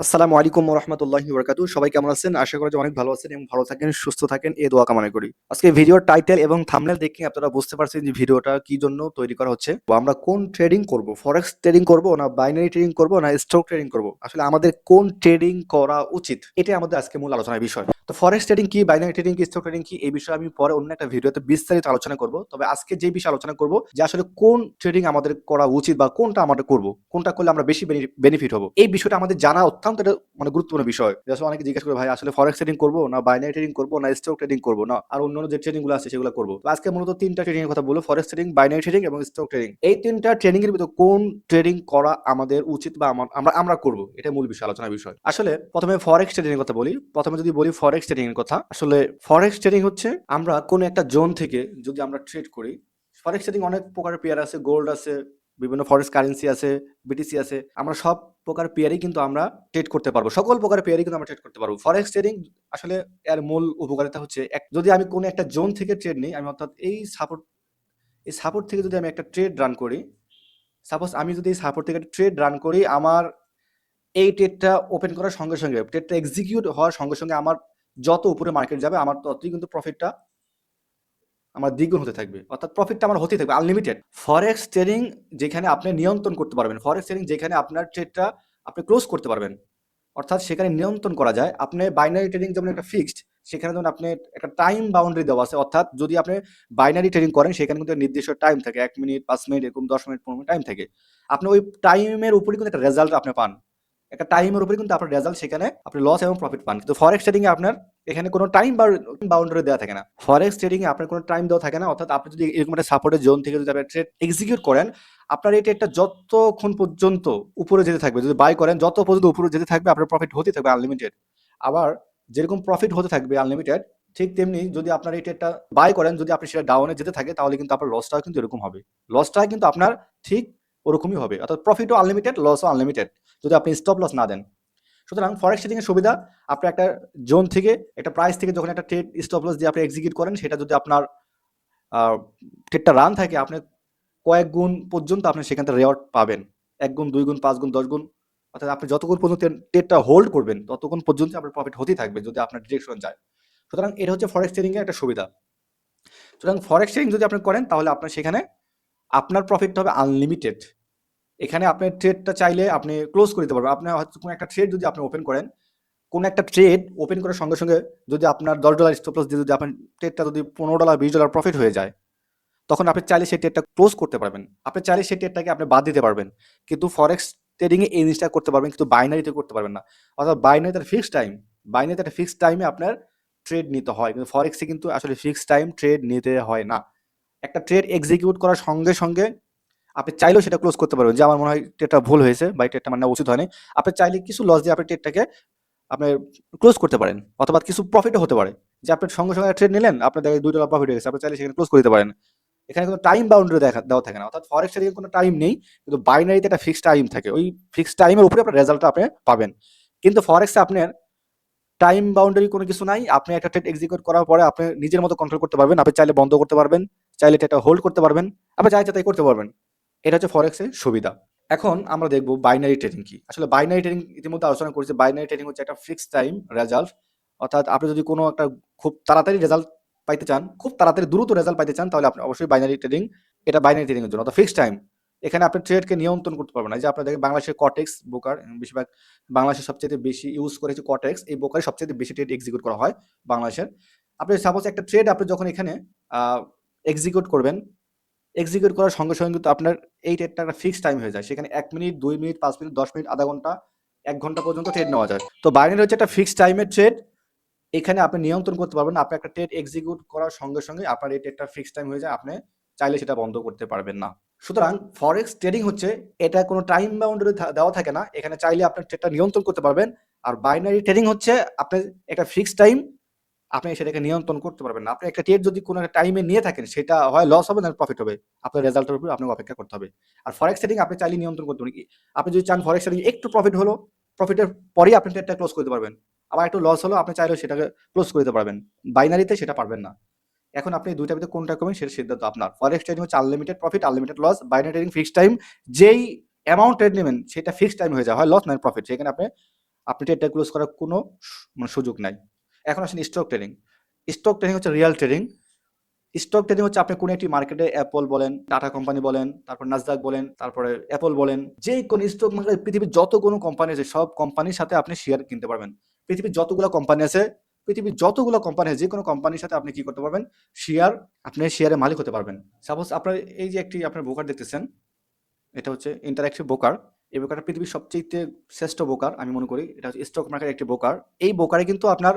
আসসালামু আলাইকুম ওয়া রাহমাতুল্লাহি ওয়া বারাকাতুহু। সবাই কেমন আছেন? আশা করি যে অনেক ভালো আছেন এবং ভালো থাকেন, সুস্থ থাকেন এই দোয়া কামনা করি। আজকে ভিডিওর টাইটেল এবং থাম্বনেল দেখে আপনারা বুঝতে পারছেন যে ভিডিওটা কি জন্য তৈরি করা হচ্ছে। তো আমরা কোন ট্রেডিং করব? ফরেক্স ট্রেডিং করব না বাইনারি ট্রেডিং করব না স্টক ট্রেডিং করব? আসলে আমাদের কোন ট্রেডিং করা উচিত? এটাই আমাদের আজকে মূল আলোচনার বিষয়। তো ফরেক্স ট্রেডিং কি, বাইনারি ট্রেডিং কি, স্টক ট্রেডিং কি এই বিষয়ে আমি পরে অন্য একটা ভিডিওতে বিস্তারিত আলোচনা করব। তবে আজকে যে বিষয়ে আলোচনা করব যে আসলে কোন ট্রেডিং আমাদের করা উচিত বা কোনটা আমরা করব, কোনটা করলে আমরা বেশি বেনিফিট হব, এই বিষয়টা আমাদের জানা অত্যন্ত একটা গুরুত্বপূর্ণ বিষয়। যে আসলে অনেকে জিজ্ঞেস করে ভাই আসলে ফরেক্স ট্রেডিং করব না বাইনারি ট্রেডিং করব না স্টক ট্রেডিং করব না আর অন্যান্য যে ট্রেডিং গুলো আছে সেগুলো করব। তো আজকে মূলত তিনটা ট্রেডিং এর কথা বলবো: ফরেক্স ট্রেডিং, বাইনারি ট্রেডিং এবং স্টক ট্রেডিং। এই তিনটা ট্রেডিং এর ভিতর কোন ট্রেডিং করা আমাদের উচিত বা আমরা আমরা করব, এটা মূল বিষয়, আলোচনার বিষয়। আসলে প্রথমে ফরেক্স ট্রেডিং এর কথা বলি। প্রথমে যদি বলি ফরেক্স ট্রেডিং এর কথা, আসলে ফরেক্স ট্রেডিং হচ্ছে আমরা কোন একটা জোন থেকে যদি আমরা ট্রেড করি। ফরেক্স ট্রেডিং অনেক প্রকারের পেয়ার আছে, গোল্ড আছে, বিভিন্ন ফরেক্স কারেন্সি আছে, বিটিসি আছে। আমরা সব প্রকার পেয়ারই কিন্তু আমরা ট্রেড করতে পারবো। সকল প্রকার পেয়ারই কিন্তু আমরা ট্রেড করতে পারবো। ফরেক্স ট্রেডিং আসলে এর মূল উপকারিতা হচ্ছে যদি আমি কোনো একটা জোন থেকে ট্রেড নিই, আমি অর্থাৎ এই সাপোর্ট থেকে যদি আমি একটা ট্রেড রান করি, সাপোজ আমি যদি এই সাপোর্ট থেকে একটা ট্রেড রান করি, আমার এই ট্রেডটা ওপেন করার সঙ্গে সঙ্গে, ট্রেডটা এক্সিকিউট হওয়ার সঙ্গে সঙ্গে আমার যত উপরে মার্কেট যাবে আমার ততই কিন্তু প্রফিটটা আমার দ্বিগুণ হতে থাকবে, অর্থাৎ প্রফিটটা আমার হতেই থাকবে আনলিমিটেড। ফরেক্স ট্রেডিং যেখানে আপনি নিয়ন্ত্রণ করতে পারবেন, ফরেক্স ট্রেডিং যেখানে আপনার ট্রেডটা আপনি ক্লোজ করতে পারবেন, অর্থাৎ সেখানে নিয়ন্ত্রণ করা যায়। আপনি বাইনারি ট্রেডিং যেমন একটা ফিক্সড, সেখানে যেমন আপনি একটা টাইম বাউন্ডারি দেওয়া আছে, অর্থাৎ যদি আপনি বাইনারি ট্রেডিং করেন সেখানে কিন্তু নির্দিষ্ট টাইম থাকে, 1 মিনিট, 5 মিনিট, এরকম 10 মিনিট, 15 মিনিট টাইম থাকে। আপনি ওই টাইমের উপরে কিন্তু একটা রেজাল্ট আপনি পান, একটা টাইমের উপরে কিন্তু আপনার রেজাল্ট, সেখানে আপনি লস এবং প্রফিট পান। কিন্তু ফরেক্স ট্রেডিং এ আপনার এখানে কোনো টাইম বাউন্ডারি দেওয়া থাকে না। ফরেক্স ট্রেডিং এ আপনার কোনো টাইম দেওয়া থাকে না, অর্থাৎ আপনি যদি এরকম একটা সাপোর্টের জোন থেকে যদি আপনি ট্রেড এক্সিকিউট করেন, আপনার এই ট্রেডটা যতক্ষণ পর্যন্ত উপরে যেতে থাকবে, যদি বাই করেন যত পর্যন্ত উপরে যেতে থাকবে আপনার প্রফিট হতে থাকবে আনলিমিটেড। আবার যেরকম প্রফিট হতে থাকবে আনলিমিটেড, ঠিক তেমনি যদি আপনার এই ট্রেডটা বাই করেন, যদি আপনি সেটা ডাউনে যেতে থাকে, তাহলে কিন্তু আপনার লসটাও কিন্তু এরকম হবে। লসটা কিন্তু আপনার ঠিক ওরকমই হবে, অর্থাৎ প্রফিটও আনলিমিটেড, লসও আনলিমিটেড, যদি আপনি স্টপ লস না দেন। সুতরাং ফরেক্স ট্রেডিং এর সুবিধা, আপনি একটা জোন থেকে, একটা প্রাইস থেকে যখন একটা ট্রেড স্টপ লস দিয়ে আপনি এক্সিকিউট করেন, সেটা যদি আপনার ট্রেডটা রান থাকে, আপনি কয়েক গুণ পর্যন্ত আপনি সেখান থেকে রেওয়ার্ড পাবেন। ১ গুণ, ২ গুণ, ৫ গুণ, ১০ গুণ। অর্থাৎ আপনি যতক্ষণ পর্যন্ত ট্রেডটা হোল্ড করবেন, ততক্ষণ পর্যন্ত আপনার প্রফিট হতেই থাকবে যদি আপনার ডিরেকশন যায়। সুতরাং এটা হচ্ছে ফরেক্স ট্রেডিং এর একটা সুবিধা। সুতরাং ফরেক্স ট্রেডিং যদি আপনি করেন, তাহলে আপনার সেখানে আপনার প্রফিটটা হবে আনলিমিটেড। এখানে আপনার ট্রেডটা চাইলে আপনি ক্লোজ করে দিতে পারবেন। আপনার হয়তো কোনো একটা ট্রেড যদি আপনি ওপেন করেন, কোনো একটা ট্রেড ওপেন করার সঙ্গে সঙ্গে যদি আপনার $10 স্টপ লস দিয়ে যদি আপনার ট্রেডটা যদি $15, $20 প্রফিট হয়ে যায়, তখন আপনি চাইলে সেই ট্রেডটা ক্লোজ করতে পারবেন। আপনি চাইলে সেই ট্রেডটাকে আপনি বাদ দিতে পারবেন। কিন্তু ফরেক্স ট্রেডিং এ এই জিনিসটা করতে পারবেন, কিন্তু বাইনারিতে করতে পারবেন না। অর্থাৎ বাইনারিতে একটা ফিক্সড টাইম, বাইনারিতে একটা ফিক্সড টাইমে আপনার ট্রেড নিতে হয়। কিন্তু ফরেক্সে কিন্তু আসলে ফিক্সড টাইম ট্রেড নিতে হয় না। একটা ট্রেড এক্সিকিউট করার সঙ্গে সঙ্গে আপনি চাইলেও সেটা ক্লোজ করতে পারবেন, যে আমার মনে হয় ট্রেডটা ভুল হয়েছে বা এই ট্রেডটা আমার নেওয়া উচিত হয়নি। আপনি চাইলে কিছু লস দিয়ে আপনি ট্রেডটাকে আপনি ক্লোজ করতে পারেন, অথবা কিছু প্রফিটও হতে পারে। যে আপনি সঙ্গে সঙ্গে ট্রেড নিলেন, আপনার দেখেন $2 প্রফিট হয়ে গেছে, আপনি চাইলে সেখানে ক্লোজ করে দিতে পারেন। এখানে কোনো টাইম বাউন্ডারি দেওয়া থাকে না, অর্থাৎ ফরেক্স ট্রেডিং কোনো টাইম নেই, কিন্তু বাইনারিতে একটা ফিক্সড টাইম থাকে। ওই ফিক্সড টাইমের উপরে আপনার রেজাল্টটা আপনি পাবেন। কিন্তু ফরেক্সে আপনার টাইম বাউন্ডারি কোনো কিছু নাই। আপনি একটা ট্রেড এক্সিকিউট করার পরে আপনি নিজের মতো কন্ট্রোল করতে পারবেন। আপনি চাইলে বন্ধ করতে পারবেন, চাইলে এটা হোল্ড করতে পারবেন, আপনি যা ইচ্ছা তাই করতে পারবেন। এটা হচ্ছে ফরেক্সের সুবিধা। এখন আমরা দেখব বাইনারি ট্রেডিং কি। আসলে বাইনারি ট্রেডিং ইতিমধ্যে আলোচনা করেছি। বাইনারি ট্রেডিং হচ্ছে একটা ফিক্সড টাইম রেজাল্ট, অর্থাৎ আপনি যদি কোনো একটা খুব তাড়াতাড়ি রেজাল্ট পাইতে চান, খুব তাড়াতাড়ি দ্রুত রেজাল্ট পাইতে চান, তাহলে আপনি অবশ্যই বাইনারি ট্রেডিং, এটা বাইনারি ট্রেডিং এর জন্য, অর্থাৎ ফিক্সড টাইম। এখানে আপনি ট্রেডকে নিয়ন্ত্রণ করতে পারবেন না। এই যে আপনারা দেখেন বাংলাদেশের কটেক্স ব্রোকার, বেশিরভাগ বাংলাদেশে সবচেয়ে বেশি ইউজ করে হচ্ছে কটেক্স। এই ব্রোকারে সবচেয়ে বেশি ট্রেড এক্সিকিউট করা হয় বাংলাদেশের। আপনি সাপোজ একটা ট্রেড আপনি যখন এখানে এক্সিকিউট করবেন, এক্সিকিউট করার সঙ্গে সঙ্গে কিন্তু আপনার এই ট্রেডটা একটা ফিক্সড টাইম হয়ে যায়। সেখানে ১ মিনিট, ২ মিনিট, ৫ মিনিট, ১০ মিনিট, আধা ঘন্টা, ১ ঘন্টা পর্যন্ত ট্রেড নেওয়া যায়। তো বাইনারি হচ্ছে একটা ফিক্সড টাইমের ট্রেড। এখানে আপনি নিয়ন্ত্রণ করতে পারবেন না। আপনি একটা ট্রেড এক্সিকিউট করার সঙ্গে সঙ্গে আপনার এই ট্রেডটা ফিক্সড টাইম হয়ে যায়। আপনি চাইলে সেটা বন্ধ করতে পারবেন না। সুতরাং ফরেক্স ট্রেডিং হচ্ছে, এটা কোনো টাইম বাউন্ডারি দেওয়া থাকে না। এখানে চাইলে আপনার ট্রেডটা নিয়ন্ত্রণ করতে পারবেন। আর বাইনারি ট্রেডিং হচ্ছে আপনার একটা ফিক্সড টাইম, আপনি সেটাকে নিয়ন্ত্রণ করতে পারবেন না। আপনি একটা ট্রেড যদি কোনো একটা টাইমে নিয়ে থাকেন, সেটা হয় লস হবে না প্রফিট হবে। আপনার রেজাল্টের উপর আপনাকে অপেক্ষা করতে হবে। আর ফরেক্স ট্রেডিং আপনি চাইলে নিয়ন্ত্রণ করতে পারেন। আপনি যদি চান ফরেক্স ট্রেডিং একটু প্রফিট হলো, প্রফিটের পরেই আপনি ট্রেডটা ক্লোজ করতে পারবেন। আবার একটু লস হলো, আপনি চাইলেও সেটাকে ক্লোজ করে দিতে পারবেন। বাইনারিতে সেটা পারবেন না। এখন আপনি ২ টার ভিতরে কোনটা করবেন সেটা সিদ্ধান্ত আপনার। ফরেক্স ট্রেডিং হচ্ছে unlimited profit, unlimited loss. Binary trading fixed time. যেই অ্যামাউন্ট ট্রেড নেবেন সেটা ফিক্সড টাইম হয়ে যায়, হয় লস নয় প্রফিট। সেখানে আপনি আপনি ট্রেডটা ক্লোজ করার কোনো মানে সুযোগ নাই। এখন আসেন স্টক ট্রেডিং। স্টক ট্রেডিং হচ্ছে রিয়েল ট্রেডিং। স্টক ট্রেডিং হচ্ছে আপনি কোনো একটি মার্কেটে অ্যাপল বলেন, টাটা কোম্পানি বলেন, তারপর নাসদাক বলেন, তারপরে অ্যাপল বলেন, যে কোনো স্টক মার্কেটে পৃথিবীর যত কোনো কোম্পানি আছে সব কোম্পানির সাথে আপনি শেয়ার কিনতে পারবেন। পৃথিবীর যতগুলো কোম্পানি আছে, পৃথিবীর যতগুলো কোম্পানি আছে যে কোনো কোম্পানির সাথে আপনি কি করতে পারবেন, শেয়ার, আপনি শেয়ারের মালিক হতে পারবেন। সাপোজ আপনার এই যে একটি আপনার ব্রোকার দেখতেছেন, এটা হচ্ছে ইন্টারঅ্যাকটিভ ব্রোকার। এই ব্রোকারটা পৃথিবীর সবচেয়ে শ্রেষ্ঠ ব্রোকার আমি মনে করি। এটা হচ্ছে স্টক মার্কেটের একটি ব্রোকার। এই ব্রোকারে কিন্তু আপনার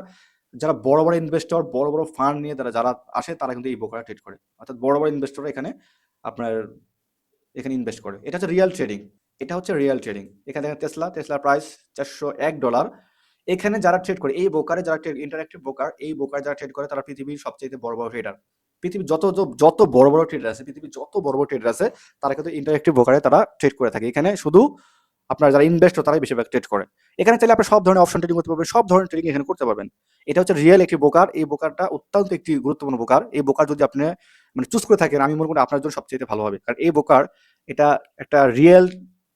যারা বড় বড় ইনভেস্টর, বড় বড় ফান্ড নিয়ে যারা আসে তারা কিন্তু এই ব্রোকারে ট্রেড করে। অর্থাৎ বড় বড় ইনভেস্টররা এখানে আপনার এখানে ইনভেস্ট করে। এটা হচ্ছে রিয়েল ট্রেডিং। এটা হচ্ছে রিয়েল ট্রেডিং। এখানে দেখেন টেসলার প্রাইস $401। এখানে যারা ট্রেড করে এই ব্রোকারে, যারা ট্রেড ইন্টারঅ্যাক্টিভ ব্রোকার, এই ব্রোকারে যারা ট্রেড করে তারা পৃথিবীর সবচেয়ে বড় বড় ট্রেডার। পৃথিবীর যত বড় বড় ট্রেডার আছে, পৃথিবীর যত বড় বড় ট্রেডার আছে তারা কিন্তু ইন্টারঅ্যাক্টিভ ব্রোকারে তারা ট্রেড করে থাকে। এখানে শুধু আপনার যারা ইনভেস্টর তারাই বেশিরভাগ ট্রেড করে। এখানে চাইলে আপনি সব ধরনের অপশন ট্রেডিং করতে পারবেন, সব ধরনের ট্রেডিং এখানে করতে পারবেন। এটা হচ্ছে রিয়েল একটি ব্রোকার। এই ব্রোকারটা অত্যন্ত একটি গুরুত্বপূর্ণ ব্রোকার। এই ব্রোকার যদি আপনি মানে চুজ করে থাকেন, আমি মনে করি আপনার জন্য সবচেয়ে ভালো হবে। কারণ এই ব্রোকার এটা একটা রিয়েল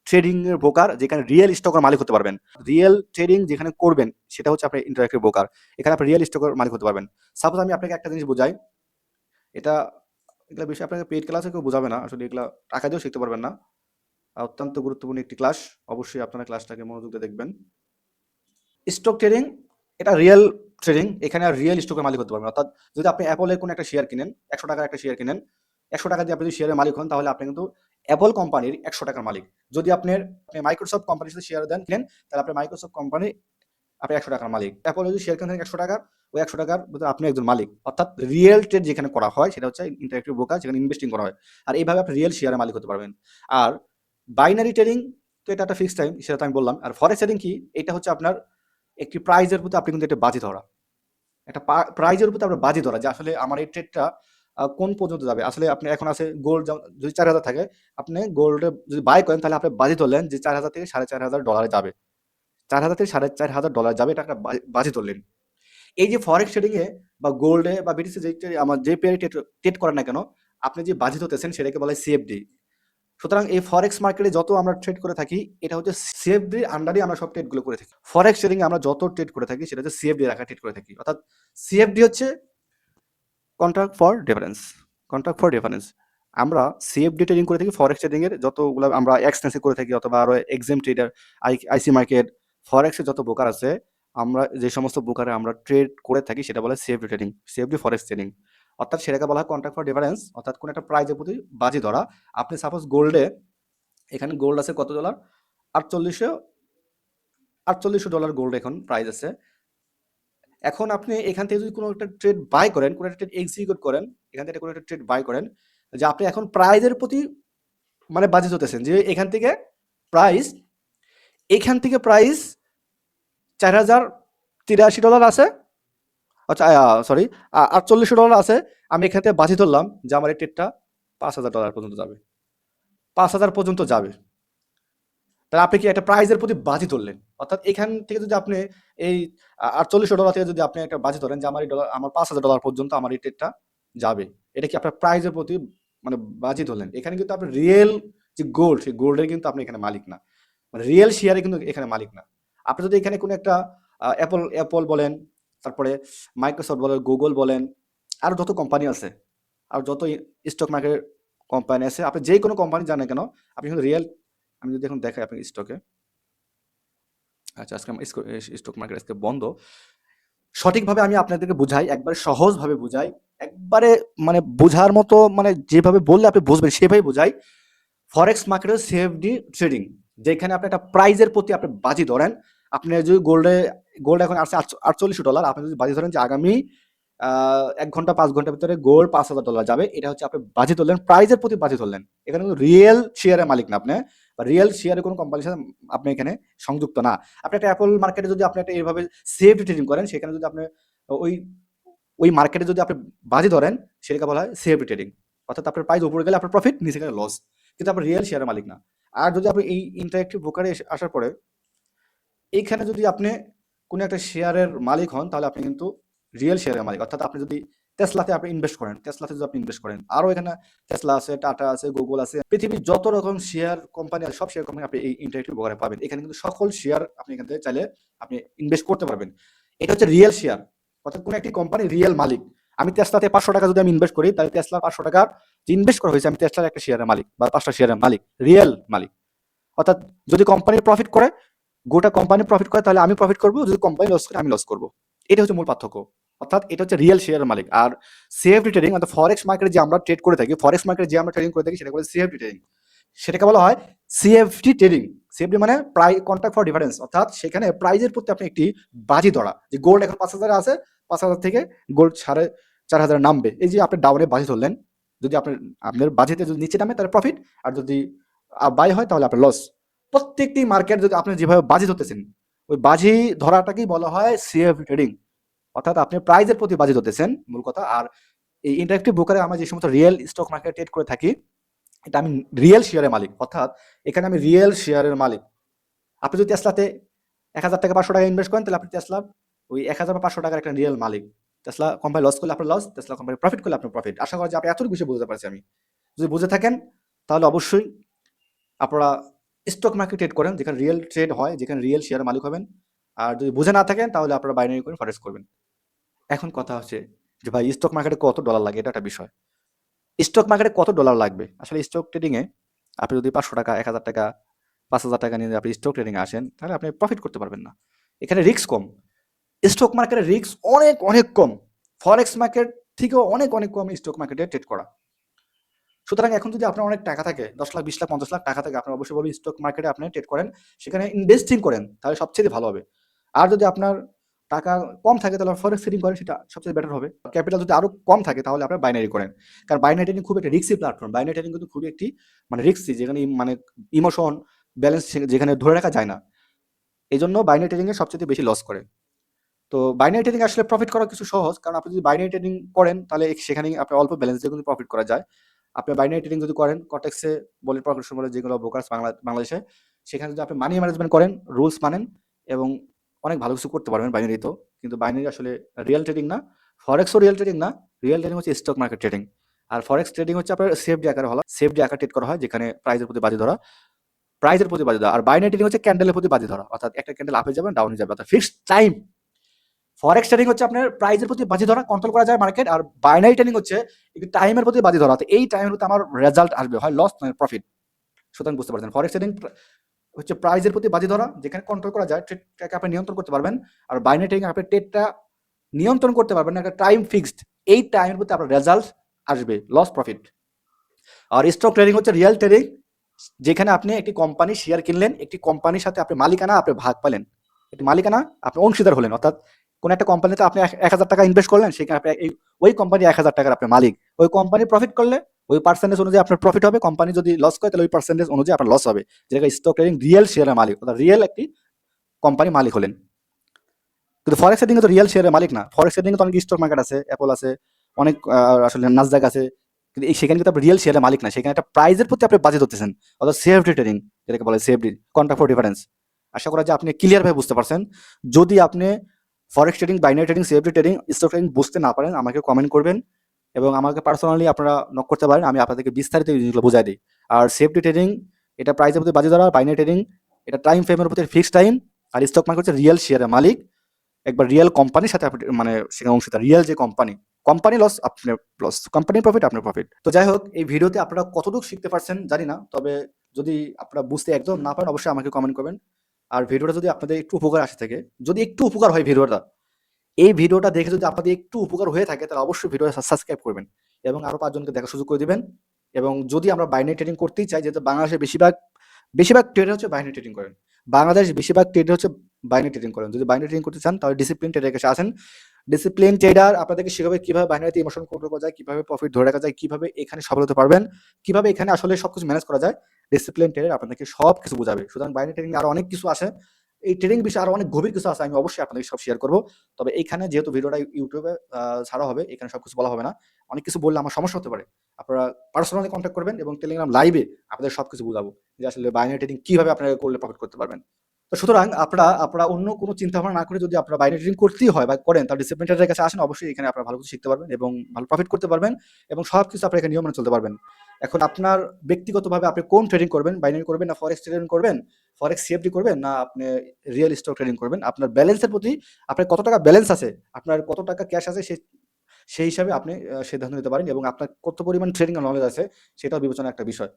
ট্রেডিং এর ব্রোকার, যেখানে রিয়েল স্টকের মালিক হতে পারবেন। রিয়েল ট্রেডিং যেখানে করবেন সেটা হচ্ছে আপনার ইন্টারঅ্যাক্টিভ ব্রোকার। এখানে আপনি রিয়েল স্টকের মালিক হতে পারবেন। সাপোজ আমি আপনাকে একটা জিনিস বোঝাই, এটা এগুলা বিষয় আপনাকে পেইড ক্লাসে কেউ বোঝাবে না, আসলে এগুলা টাকা দিয়েও শিখতে পারবেন না। অত্যন্ত গুরুত্বপূর্ণ একটি ক্লাস, অবশ্যই আপনারা ক্লাসটাকে মনোযোগ দিয়ে দেখবেন। স্টক ট্রেডিং এটা রিয়েল ট্রেডিং। এখানে আর রিয়েল স্টকের মালিক হতে পারবেন। অর্থাৎ যদি আপনি অ্যাপলের কোনো একটা শেয়ার কিনেন, 100 টাকার একটা শেয়ার কিনেন, 100 টাকা দিয়ে আপনি যদি শেয়ারের মালিক হন তাহলে আপনি কিন্তু অ্যাপল কোম্পানির 100 টাকার মালিক। যদি আপনি মাইক্রোসফট কোম্পানির সাথে শেয়ার দেন কিনেন, তাহলে আপনি মাইক্রোসফট কোম্পানি আপনি 100 টাকার মালিক। অ্যাপল যদি শেয়ার কিনেন 100 টাকার, ওই 100 টাকার মধ্যে আপনি একজন মালিক। অর্থাৎ রিয়েল ট্রেড যেখানে করা হয় সেটা হচ্ছে ইন্টারেক্টিভ ব্রোকার, যেখানে ইনভেস্টিং করা হয়। আর এইভাবে আপনি রিয়েল শেয়ারের মালিক হতে পারবেন। আর বাইনারি ট্রেডিং তো এটা একটা ফিক্সড টাইম, সেটা তো আমি বললাম। আর ফরেক্স ট্রেডিং কি, এটা হচ্ছে আপনার একটি প্রাইজের প্রতি আপনি কিন্তু একটা বাজি ধরা, একটা প্রাইজের প্রতি আপনার বাজি ধরা যে আসলে আমার এই ট্রেডটা কোন পর্যন্ত যাবে। আসলে আপনি এখন আছে গোল্ড যদি 4,000 থাকে, আপনি গোল্ডে যদি বাই করেন তাহলে আপনি বাজি ধরলেন যে 4,000 থেকে $4,500 যাবে, 4,000 থেকে $4,500 যাবে, এটা একটা বাজি ধরলেন। এই যে ফরেক্স ট্রেডিং এ বা গোল্ডে বা বিটিসি আমার যে পেয়ারে ট্রেড করেন না কেন, আপনি যে বাজি ধরতেছেন সেটাকে বলা হয় সিএফডি। সুতরাং এই ফরেক্স মার্কেটে যত আমরা ট্রেড করে থাকি এটা হচ্ছে সিএফডির আন্ডারে আমরা সব ট্রেডগুলো করে থাকি। ফরেক্স ট্রেডিং আমরা যত ট্রেড করে থাকি সেটা হচ্ছে সিএফডি রাখা ট্রেড করে থাকি। অর্থাৎ সিএফডি হচ্ছে contract for difference. Contract for difference আমরা সিএফডি ট্রেডিং করে থাকি। ফরেক্স ট্রেডিং এর যতগুলো আমরা এক্সচেঞ্জে করে থাকি অথবা আরো এক্সএম ট্রেডার, আইসি মার্কেট, ফরেক্সের যত ব্রোকার আছে, আমরা যে সমস্ত ব্রোকারে আমরা ট্রেড করে থাকি সেটা বলে CFD trading, CFD forex trading. অর্থাৎ সেটাকে বলা হয় কন্ট্রাক্ট ফর ডিফারেন্স, অর্থাৎ কোন একটা প্রাইজের প্রতি বাজি ধরা। আপনি সাপোজ গোল্ডে, এখানে গোল্ড আছে কত ডলার, 4800 গোল্ড এখন প্রাইস আছে। এখন আপনি এখান থেকে যদি কোনো একটা ট্রেড বাই করেন, কোনো একটা ট্রেড এক্সিকিউট করেন, এখান থেকে কোনো একটা ট্রেড বাই করেন, যে আপনি এখন প্রাইজের প্রতি মানে বাজি হতেছেন যে প্রাইস এখান থেকে প্রাইস $4,083 আছে, আচ্ছা সরি $4800 আছে। আমি এখান থেকে বাজি ধরলাম যে আমার এই ট্রেডটা $5,000 পর্যন্ত যাবে, 5,000 পর্যন্ত যাবে। তাহলে আপনি কি একটা প্রাইজের প্রতি বাজি ধরলেন। অর্থাৎ এখান থেকে যদি আপনি এই $4800 থেকে যদি আপনি একটা বাজি ধরেন যে আমার এই ডলার, আমার $5,000 পর্যন্ত আমার এই ট্রেডটা যাবে, এটা কি আপনার প্রাইজের প্রতি মানে বাজি ধরলেন। এখানে কিন্তু আপনি রিয়েল যে গোল্ড, সেই গোল্ডের কিন্তু আপনি এখানে মালিক না, মানে রিয়েল শেয়ারে কিন্তু এখানে মালিক না। আপনি যদি এখানে কোনো একটা অ্যাপল বলেন, তারপরে মাইক্রোসফট বলেন, গুগল বলেন, আরো যত কোম্পানি আছে, আর যত স্টক মার্কেটের কোম্পানি আছে, আপনি যে কোনো কোম্পানি জানেন কেন, আপনি কিন্তু রিয়েল, আমি যদি এখন দেখাই আপনাকে স্টকে, আচ্ছা আজকে স্টক মার্কেট আজকে বন্ধ। সঠিকভাবে আমি আপনাদেরকে বুঝাই, একবারে সহজভাবে বুঝাই, একবারে মানে বোঝার মতো, মানে যেভাবে বললে আপনি বুঝবেন সেভাবে বুঝাই। ফরেক্স মার্কেটের সিএফডি ট্রেডিং, যেখানে আপনি একটা প্রাইজের প্রতি আপনি বাজি ধরেন। আপনি যদি গোল্ড এখন আছে $4800, আপনি যদি বাজি ধরেন যে আগামী 1 ঘন্টা 5 ঘন্টার ভিতরে গোল্ড $5,000 যাবে, এটা হচ্ছে আপনি বাজি ধরলেন, প্রাইজের প্রতি বাজি ধরলেন। এখানে কিন্তু রিয়েল শেয়ারের মালিক না আপনি, বা রিয়েল শেয়ারের কোনো কোম্পানির সাথে আপনি এখানে সংযুক্ত না। আপনি একটা অ্যাপল মার্কেটে যদি আপনি একটা এইভাবে সিএফডি ট্রেডিং করেন, সেখানে যদি আপনি ওই ওই মার্কেটে যদি আপনি বাজি ধরেন, সেটাকে বলা হয় সিএফডি ট্রেডিং। অর্থাৎ আপনার প্রাইস উপরে গেলে আপনার প্রফিট, নিচে গেলে লস, কিন্তু আপনি রিয়েল শেয়ারের মালিক না। আর যদি আপনি এই ইন্টারেক্টিভ ব্রোকারে আসার পরে এইখানে যদি আপনি কোনো একটা শেয়ারের মালিক হন, তাহলে আপনি কিন্তু রিয়েল শেয়ারের মালিক। অর্থাৎ আপনি যদি টেসলাতে আপনি ইনভেস্ট করেন, টেসলাতে যদি আপনি ইনভেস্ট করেন, আরো এখানে টেসলা আছে, টাটা আছে, গুগল আছে, পৃথিবীর যত রকম শেয়ার কোম্পানি আছে সব শেয়ার কোম্পানি আপনি এই ইন্টারেক্টিভ ব্রোকারে পাবেন। এখানে কিন্তু সকল শেয়ার আপনি এখান থেকে চাইলে আপনি ইনভেস্ট করতে পারবেন। এটা হচ্ছে রিয়েল শেয়ার, অর্থাৎ কোনো একটি কোম্পানি রিয়েল মালিক। আমি টেসলাতে 500 টাকা যদি আমি ইনভেস্ট করি, তাহলে টেসলা 500 টাকার যে ইনভেস্ট করা হয়েছে, আমি টেসলার একটা শেয়ারের মালিক বা 5টা শেয়ারের মালিক, রিয়েল মালিক। অর্থাৎ যদি কোম্পানি প্রফিট করে, গোটা কোম্পানি প্রফিট করে, তাহলে আমি প্রফিট করবো, যদি কোম্পানি লস করে আমি লস করবো। এটা হচ্ছে মূল পার্থক্য। অর্থাৎ এটা হচ্ছে রিয়েল শেয়ারের মালিক। আর সিএফডি ট্রেডিং, অর্থাৎ ফরেক্স মার্কেটে যে আমরা ট্রেড করে থাকি, ফরেক্স মার্কেটে যে আমরা ট্রেডিং করে থাকি, সেটাকে বলে সিএফডি ট্রেডিং। সেটাকে বলা হয় সিএফডি ট্রেডিং। সিএফডি মানে প্রাইস কন্ট্রাক্ট ফর ডিফারেন্স, অর্থাৎ সেখানে প্রাইজের প্রতি আপনি একটি বাজি ধরা, যে গোল্ড এখন 5,000 আছে, 5,000 থেকে গোল্ড 4,500 নামবে, এই যে আপনি ডাউনে বাজি ধরলেন, যদি আপনার বাজিতে যদি নিচে নামে তাহলে প্রফিট, আর যদি বাই হয় তাহলে আপনার লস। প্রত্যেকটি মার্কেট যদি আপনি যেভাবে বাজি ধরতেছেন, ওই বাজি ধরাটাকেই বলা হয় সিএফডি ট্রেডিং। অর্থাৎ আপনি প্রাইজের প্রতি বাজি ধরতেছেন, মূল কথা। আর এই ইন্টারেক্টিভ ব্রোকারে আমরা যে সমস্ত রিয়েল স্টক মার্কেট ট্রেড করে থাকি, এটা আমি রিয়েল শেয়ারের মালিক, অর্থাৎ এখানে আমি রিয়েল শেয়ারের মালিক। আপনি যদি টেসলাতে 1,000 টাকা 500 টাকা ইনভেস্ট করেন, তাহলে আপনি টেসলা ওই 1,000 বা 500 টাকার একটা রিয়েল মালিক। টেসলা কোম্পানি লস করলে আপনার লস, টেসলা কোম্পানি প্রফিট করলে আপনার প্রফিট। আশা করি যে আপনি এতটুকু বিষয় বুঝতে পারছি আমি। যদি বুঝে থাকেন তাহলে অবশ্যই আপনারা স্টক মার্কেট ট্রেড করেন, যেখানে রিয়েল ট্রেড হয়, যেখানে রিয়েল শেয়ারের মালিক হবেন। আর যদি বুঝে না থাকেন তাহলে আপনারা বাইনারি করে ফরেক্স করবেন। এখন কথা হচ্ছে যে ভাই স্টক মার্কেটে কত ডলার লাগে, এটা একটা বিষয়। স্টক মার্কেটে কত ডলার লাগবে? আসলে স্টক ট্রেডিং এ আপনি যদি 500 টাকা, 1,000 টাকা, 5,000 টাকা নিয়ে আপনি স্টক ট্রেডিং এ আসেন, তাহলে আপনি প্রফিট করতে পারবেন না। এখানে রিস্ক কম। স্টক মার্কেটের রিস্ক অনেক অনেক কম। ফরেক্স মার্কেট থেকেও অনেক অনেক কম স্টক মার্কেটে ট্রেড করা। সুতরাং এখন যদি আপনার অনেক টাকা থাকে, 10 লাখ, 20 লাখ, 50 লাখ টাকা থাকে, আপনার অবশ্যই বলবেন স্টক মার্কেটে আপনি ট্রেড করেন, সেখানে ইনভেস্টিং করেন, তাহলে সবচেয়ে ভালো হবে। আর যদি আপনার টাকা কম থাকে, তাহলে ফরেক্স ট্রেডিং করেন, সেটা সবচেয়ে বেটার হবে। ক্যাপিটাল যদি আরো কম থাকে, তাহলে আপনার বাইনারি করেন। কারণ বাইনারি ট্রেডিং খুব একটা রিস্কি প্ল্যাটফর্ম। বাইনারি ট্রেডিং কিন্তু খুবই একটি মানে রিস্কি, যেখানে মানে ইমোশন ব্যালেন্স যেখানে ধরে রাখা যায় না। এই জন্য বাইনারি ট্রেডিং এ সবচেয়ে বেশি লস করে। তো বাইনারি ট্রেডিং আসলে প্রফিট করা কিছু সহজ, কারণ আপনি যদি বাইনারি ট্রেডিং করেন, তাহলে সেখানে আপনার অল্প ব্যালেন্স দিয়ে কিন্তু প্রফিট করা যায়। আপনি বাইনারি ট্রেডিং যদি করেন, কটেক্সে বলে, প্রকাশন বলে, যেগুলো ব্রোকার্স বাংলাদেশে, সেখানে যদি আপনি মানি ম্যানেজমেন্ট করেন, রুলস মানেন, এবং অনেক ভালো কিছু করতে পারবেন বাইনারিতেও। কিন্তু বাইনারি আসলে রিয়েল ট্রেডিং না, ফরেক্সও রিয়েল ট্রেডিং না। রিয়েল ট্রেডিং হচ্ছে স্টক মার্কেট ট্রেডিং। আর ফরেক্স ট্রেডিং হচ্ছে আপনার সেফডি আকারে হলো, সেফডি আকারে ট্রেড করা হয়, যেখানে প্রাইজের প্রতি বাজি ধরা, প্রাইজের প্রতি বাজি ধরা। আর বাইনারি ট্রেডিং হচ্ছে ক্যান্ডেলের প্রতি বাজি ধরা, অর্থাৎ একটা ক্যান্ডেল আপে যাবে, ডাউনে যাবে, অর্থাৎ ফিক্সড টাইম। ফরেক্স ট্রেডিং হচ্ছে আপনার প্রাইজের প্রতি বাজি ধরা, কন্ট্রোল করা যায় মার্কেট। আর বাইনারি ট্রেডিং হচ্ছে একটু টাইমের প্রতি বাজি ধরা, তো এই টাইমের প্রতি আমার রেজাল্ট আসবে, হয় লস নয় প্রফিট। সুতরাং বুঝতে পারছেন, ফরেক্স ট্রেডিং হচ্ছে প্রাইজের প্রতি বাজি ধরা, যেখানে কন্ট্রোল করা যায়, ট্রেডটাকে আপনি নিয়ন্ত্রণ করতে পারবেন। আর বাইনারি ট্রেডিং আপনি ট্রেডটা নিয়ন্ত্রণ করতে পারবেন না, একটা টাইম ফিক্সড, এই টাইমের প্রতি আপনার রেজাল্ট আসবে, লস প্রফিট। আর স্টক ট্রেডিং হচ্ছে রিয়েল ট্রেডিং, যেখানে আপনি একটি কোম্পানি শেয়ার কিনলেন, একটি কোম্পানির সাথে আপনি মালিকানা, আপনি ভাগ পেলেন, একটি মালিকানা, আপনি অংশীদার হলেন। অর্থাৎ কোন একটা কোম্পানিতে আপনি 1,000 টাকা ইনভেস্ট করলেন, সেখানে আপনি ওই কোম্পানি 1,000 টাকার আপনি মালিক। ওই কোম্পানি প্রফিট করলে ওই পার্সেন্টেজ অনুযায়ী আপনার প্রফিট হবে, কোম্পানি যদি লস করে তাহলে ওই পার্সেন্টেজ অনুযায়ী আপনার লস হবে। যেটা স্টক ট্রেডিং রিয়েল শেয়ারের মালিক, অর্থাৎ রিয়েল একটি কোম্পানি মালিক হলেন। কিন্তু ফরেক্স ট্রেডিং তো রিয়েল শেয়ারের মালিক না। ফরেক্স ট্রেডিং তো অনেক স্টক মার্কেট আছে, অ্যাপল আছে, অনেক আসলে নাসদাক আছে, কিন্তু সেখানে কিন্তু আপনি রিয়েল শেয়ারের মালিক না, সেখানে একটা প্রাইজের প্রতি আপনি বাজেট ধরতেছেন, অর্থাৎ সেফডি ট্রেডিং, যেটাকে বলে সেফডি, কন্ট্রাক্ট ফর ডিফারেন্স। আশা করা যায় আপনি ক্লিয়ার ভাবে বুঝতে পারছেন। যদি আপনি forex trading, binary trading, CFD trading, stock trading বুঝতে না পারেন, আমাকে কমেন্ট করবেন, এবং আমাকে পার্সোনালি আপনারা নক করতে পারেন, আমি আপনাদেরকে বিস্তারিত এই জিনিসগুলো বুঝাই দিই। আর সেফডি ট্রেডিং এটা প্রাইজের প্রতি বাজে ধরা, বাইনারি ট্রেডিং এটা টাইম ফ্রেমের প্রতি ফিক্সড টাইম, আর স্টক মার্কেট হচ্ছে রিয়েল শেয়ারের মালিক, একবার রিয়েল কোম্পানির সাথে আপনি মানে সেখানে অংশীদার, রিয়েল যে কোম্পানি, কোম্পানি লস আপনার লস, কোম্পানির প্রফিট আপনার প্রফিট। তো যাই হোক, এই ভিডিওতে আপনারা কতটুকু শিখতে পারছেন জানি না, তবে যদি আপনারা বুঝতে একদম না পারেন, অবশ্যই আমাকে কমেন্ট করবেন। আর ভিডিওটা যদি আপনাদের একটু উপকার আসে থাকে, যদি একটু উপকার হয় ভিডিওটা, এই ভিডিওটা দেখে যদি আপনাদের একটু উপকার হয়ে থাকে, তাহলে অবশ্যই ভিডিওটা সাবস্ক্রাইব করবেন এবং আরো 5 জনকে দেখার সুযোগ করে দিবেন। এবং যদি আমরা বাইনারি ট্রেডিং করতেই চাই, যেহেতু বাংলাদেশে বেশিরভাগ বেশিরভাগ ট্রেডার হচ্ছে বাইনারি ট্রেডিং করেন, বাংলাদেশ বেশিরভাগ ট্রেডার হচ্ছে বাইনারি ট্রেডিং করেন। যদি বাইনারি ট্রেডিং করতে চান, তাহলে ডিসিপ্লিন ট্রেডারের কাছে আসেন। ডিসিপ্লিন ট্রেডার আপনাদেরকে শেখাবে কিভাবে বাইনারিতে ইমোশন কন্ট্রোল করা যায়, কিভাবে প্রফিট ধরে রাখা যায়, কিভাবে এখানে সফল হতে পারবেন, কিভাবে এখানে আসলে সবকিছু ম্যানেজ করা যায়। ডিসিপ্লিন ট্রেডার আপনাদেরকে সবকিছু বোঝাবে। সুতরাং বাইনারি ট্রেডিং আরো অনেক কিছু আছে, এই ট্রেডিং বিষয়ে আরো অনেক গভীর কিছু আছে, আমি অবশ্যই আপনাদের সব শেয়ার করব। তবে এইখানে যেহেতু ভিডিওটা ইউটিউবে ছাড়া হবে, এখানে সবকিছু বলা হবে না, অনেক কিছু বললে আমার সমস্যা হতে পারে। আপনারা পার্সোনালি কন্ট্যাক্ট করবেন এবং টেলিগ্রাম লাইভে আপনাদের সবকিছু বুঝাবো, যে আসলে বাইনারি ট্রেডিং কিভাবে আপনারা করলে প্রফিট করতে পারবেন। তো তো সুতরাং আপনারা অন্য কোনো চিন্তা ভাবনা না করে যদি আপনারা বাইরে ট্রেডিং করতেই হয় বা করেন, তাহলে ডিসিপ্লিন ট্রেডারের কাছে আসেন। অবশ্যই এখানে আপনারা ভালো কিছু শিখতে পারবেন এবং ভালো প্রফিট করতে পারবেন এবং সবকিছু আপনারা এখানে নিয়ম মেনে চলতে পারবেন। এখন আপনার ব্যক্তিগতভাবে আপনি কোন ট্রেডিং করবেন? বাইনারি করবেন না ফরেক্স ট্রেডিং করবেন? ফরেক্স সিএফডি করবেন না আপনি রিয়েল স্টক ট্রেডিং করবেন? আপনার ব্যালেন্সের প্রতি আপনার কত টাকা ব্যালেন্স আছে, আপনার কত টাকা ক্যাশ আছে সেই হিসাবে আপনি সিদ্ধান্ত নিতে পারেন এবং আপনার কত পরিমাণ ট্রেডিং এর নলেজ আছে সেটাও বিবেচনার একটা বিষয়।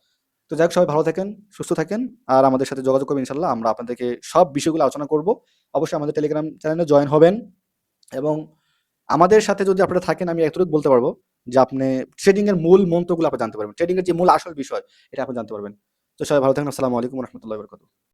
তো যাই হোক, সবাই ভালো থাকেন, সুস্থ থাকেন। আর আমাদের সাথে যোগাযোগ করবেন ইনশাআল্লাহ। আমরা আপনাদেরকে সব বিষয়গুলো আলোচনা করব। অবশ্যই আমাদের টেলিগ্রাম চ্যানেলে জয়েন হবেন এবং আমাদের সাথে যদি আপনারা থাকেন, আমি এতটুকু বলতে পারবো যে আপনি ট্রেডিং এর মূল মন্ত্রগুলো আপনি জানতে পারবেন। ট্রেডিং এর যে মূল আসল বিষয় এটা আপনি জানতে পারবেন। তো সবাই ভালো থাকেন। আসসালামু আলাইকুম ওয়া রাহমাতুল্লাহি ওয়া বারাকাতুহু।